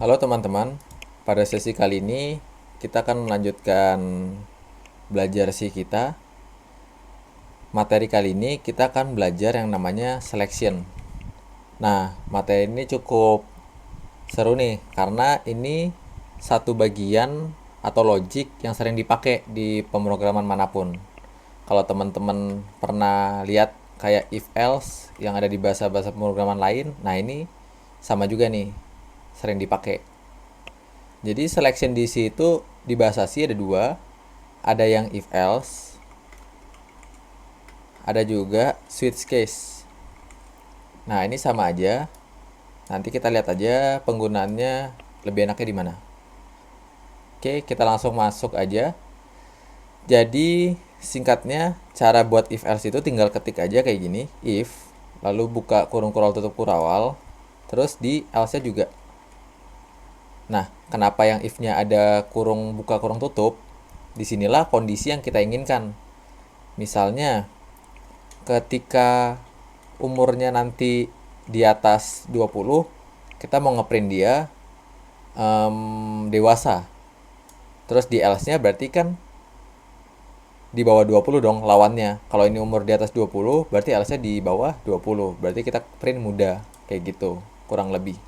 Halo teman-teman, pada sesi kali ini kita akan melanjutkan belajar si kita. Materi kali ini kita akan belajar yang namanya selection. Nah, materi ini cukup seru nih, karena ini satu bagian atau logic yang sering dipakai di pemrograman manapun. Kalau teman-teman pernah lihat kayak if else yang ada di bahasa-bahasa pemrograman lain, nah ini sama juga nih, sering dipakai. Jadi selection DC itu di bahasa C ada dua, ada yang if else, ada juga switch case. Nah ini sama aja. Nanti kita lihat aja penggunaannya lebih enaknya di mana. Oke, kita langsung masuk aja. Jadi singkatnya cara buat if else itu tinggal ketik aja kayak gini, if, lalu buka kurung kurawal tutup kurawal, terus di else-nya juga. Nah, kenapa yang if-nya ada kurung buka kurung tutup? Disinilah kondisi yang kita inginkan. Misalnya, ketika umurnya nanti di atas 20, kita mau ngeprint dia dewasa. Terus di else-nya berarti kan di bawah 20 dong lawannya. Kalau ini umur di atas 20, berarti else-nya di bawah 20. Berarti kita print muda. Kayak gitu, kurang lebih.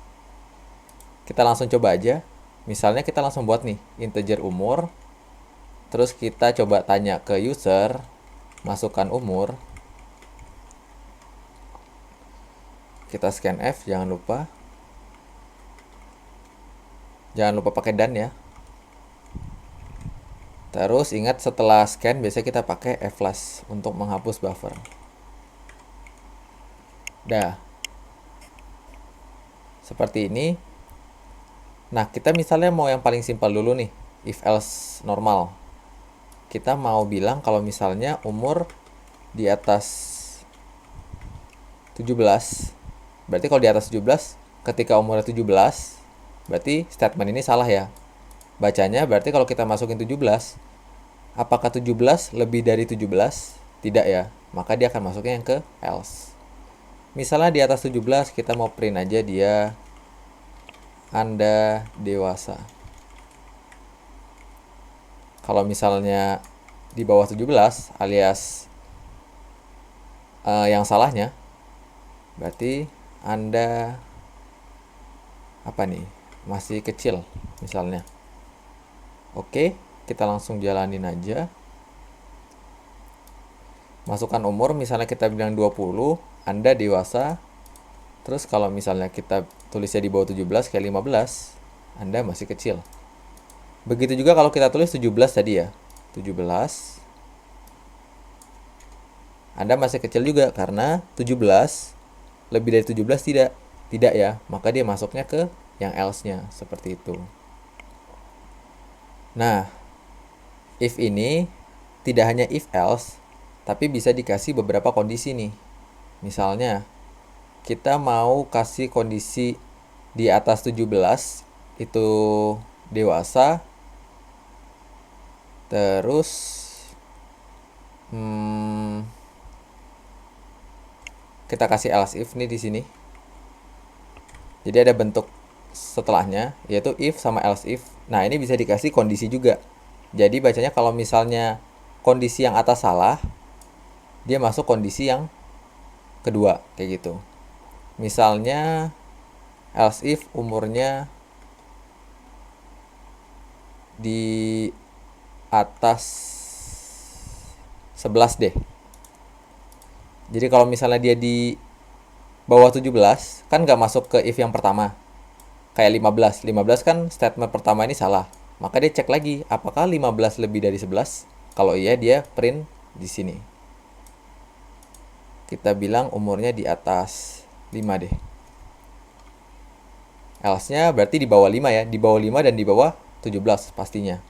Kita langsung coba aja. Misalnya kita langsung buat nih, integer umur. Terus kita coba tanya ke user, masukkan umur. Kita scan F, jangan lupa. Jangan lupa pakai dan ya. Terus ingat setelah scan biasanya kita pakai F-flash untuk menghapus buffer. Dah. Seperti ini. Nah, kita misalnya mau yang paling simpel dulu nih, if else normal. Kita mau bilang kalau misalnya umur di atas 17. Berarti kalau di atas 17, ketika umurnya 17, berarti statement ini salah ya. Bacanya berarti kalau kita masukin 17, apakah 17 lebih dari 17? Tidak ya. Maka dia akan masuknya yang ke else. Misalnya di atas 17 kita mau print aja dia Anda dewasa. Kalau misalnya di bawah 17 alias yang salahnya, berarti Anda apa nih? Masih kecil misalnya. Oke, kita langsung jalanin aja. Masukkan umur, misalnya kita bilang 20, Anda dewasa. Terus kalau misalnya kita tulisnya di bawah 17 kayak 15, Anda masih kecil. Begitu juga kalau kita tulis 17 tadi ya. 17. Anda masih kecil juga karena 17 lebih dari 17 tidak. Tidak ya, maka dia masuknya ke yang else-nya seperti itu. Nah, if ini tidak hanya if else, tapi bisa dikasih beberapa kondisi nih. Misalnya, kita mau kasih kondisi di atas 17 itu dewasa. Terus kita kasih else if nih di sini. Jadi ada bentuk setelahnya yaitu if sama else if. Nah, ini bisa dikasih kondisi juga. Jadi bacanya kalau misalnya kondisi yang atas salah, dia masuk kondisi yang kedua kayak gitu. Misalnya else if umurnya di atas 11 deh. Jadi kalau misalnya dia di bawah 17 kan gak masuk ke if yang pertama. Kayak 15. 15 kan statement pertama ini salah. Maka dia cek lagi apakah 15 lebih dari 11. Kalau iya dia print di sini. Kita bilang umurnya di atas 5 deh. Else-nya berarti di bawah 5 ya, di bawah 5 dan di bawah 17 pastinya.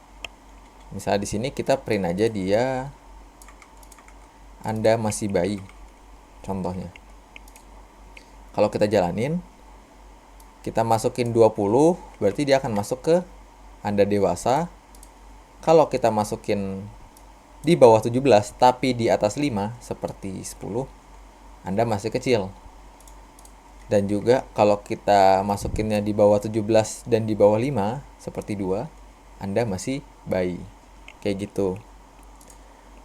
Misalnya di sini kita print aja dia Anda masih bayi. Contohnya. Kalau kita jalanin, kita masukin 20, berarti dia akan masuk ke Anda dewasa. Kalau kita masukin di bawah 17 tapi di atas 5 seperti 10, Anda masih kecil. Dan juga kalau kita masukinnya di bawah 17 dan di bawah 5 seperti 2, Anda masih bayi. Kayak gitu.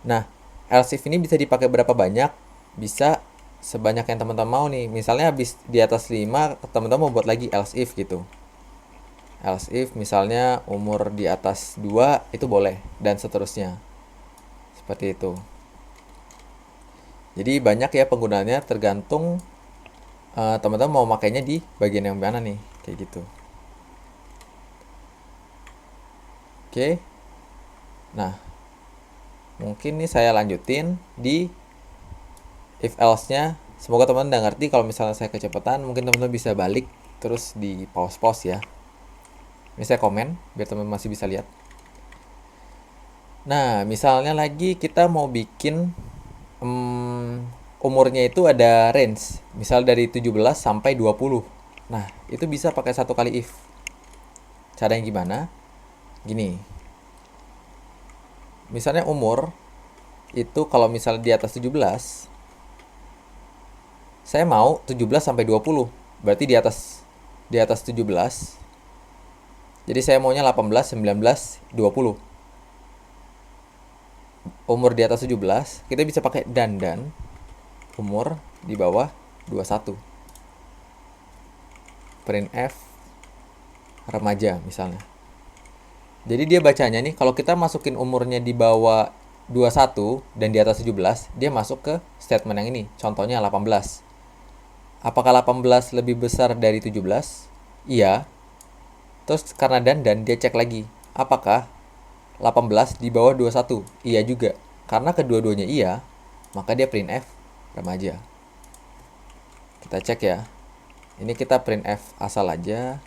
Nah, else if ini bisa dipakai berapa banyak? Bisa sebanyak yang teman-teman mau nih. Misalnya habis di atas 5, teman-teman mau buat lagi else if gitu. Else if misalnya umur di atas 2 itu boleh, dan seterusnya. Seperti itu. Jadi banyak ya penggunaannya, tergantung teman-teman mau makainya di bagian yang mana nih, kayak gitu. Oke. Nah, mungkin nih saya lanjutin di if else-nya. Semoga teman-teman udah ngerti. Kalau misalnya saya kecepatan, mungkin teman-teman bisa balik terus di pause-pause ya. Ini saya komen biar teman-teman masih bisa lihat. Nah, misalnya lagi kita mau bikin umurnya itu ada range, misal dari 17 sampai 20. Nah, itu bisa pakai satu kali if. Caranya gimana? Gini. Misalnya umur itu kalau misalnya di atas 17, saya mau 17 sampai 20. Berarti di atas 17. Jadi saya maunya 18, 19, 20. Umur di atas 17, kita bisa pakai dan umur di bawah 21. Printf remaja misalnya. Jadi dia bacanya nih, kalau kita masukin umurnya di bawah 21 dan di atas 17, dia masuk ke statement yang ini. Contohnya 18. Apakah 18 lebih besar dari 17? Iya. Terus karena dan dia cek lagi. Apakah 18 di bawah 21? Iya juga. Karena kedua-duanya iya, maka dia printf remaja. Kita cek ya. Ini kita printf asal aja,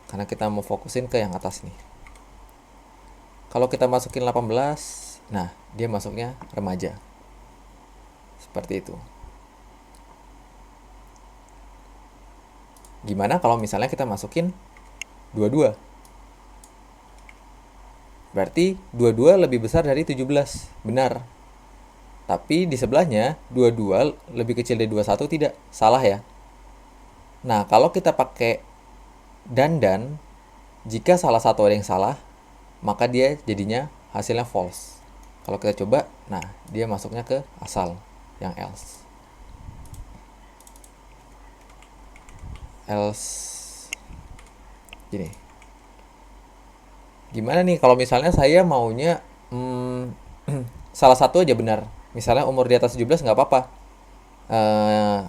karena kita mau fokusin ke yang atas nih. Kalau kita masukin 18, nah dia masuknya remaja. Seperti itu. Gimana kalau misalnya kita masukin 22? Berarti 22 lebih besar dari 17. Benar. Tapi di sebelahnya 22 lebih kecil dari 21 tidak. Salah ya. Nah, kalau kita pakai dan jika salah satu ada yang salah, maka dia jadinya hasilnya false. Kalau kita coba, nah dia masuknya ke asal yang else. Else gini. Gimana nih kalau misalnya saya maunya salah satu aja benar. Misalnya umur di atas 17 nggak apa-apa.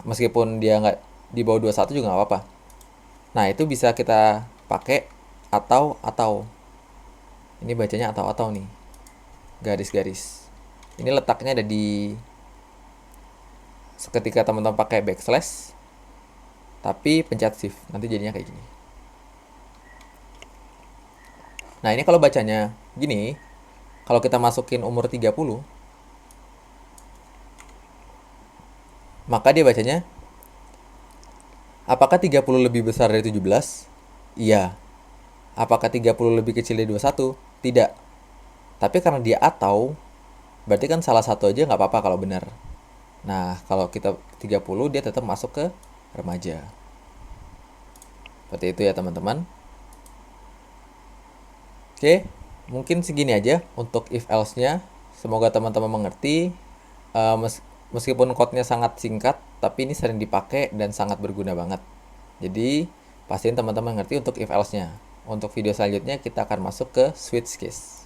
Meskipun dia nggak di bawah 21 juga nggak apa-apa. Nah, itu bisa kita pakai atau. Ini bacanya atau nih. Garis-garis. Ini letaknya ada di seketika teman-teman pakai backslash, tapi pencet shift, nanti jadinya kayak gini. Nah, ini kalau bacanya gini, kalau kita masukin umur 30, maka dia bacanya, apakah 30 lebih besar dari 17? Iya. Apakah 30 lebih kecil dari 21? Tidak. Tapi karena dia atau, berarti kan salah satu aja nggak apa-apa kalau benar. Nah, kalau kita 30, dia tetap masuk ke remaja. Seperti itu ya teman-teman. Oke, mungkin segini aja untuk if else-nya. Semoga teman-teman mengerti. Meskipun code-nya sangat singkat, tapi ini sering dipakai dan sangat berguna banget. Jadi, pastiin teman-teman mengerti untuk if else-nya. Untuk video selanjutnya kita akan masuk ke switch case.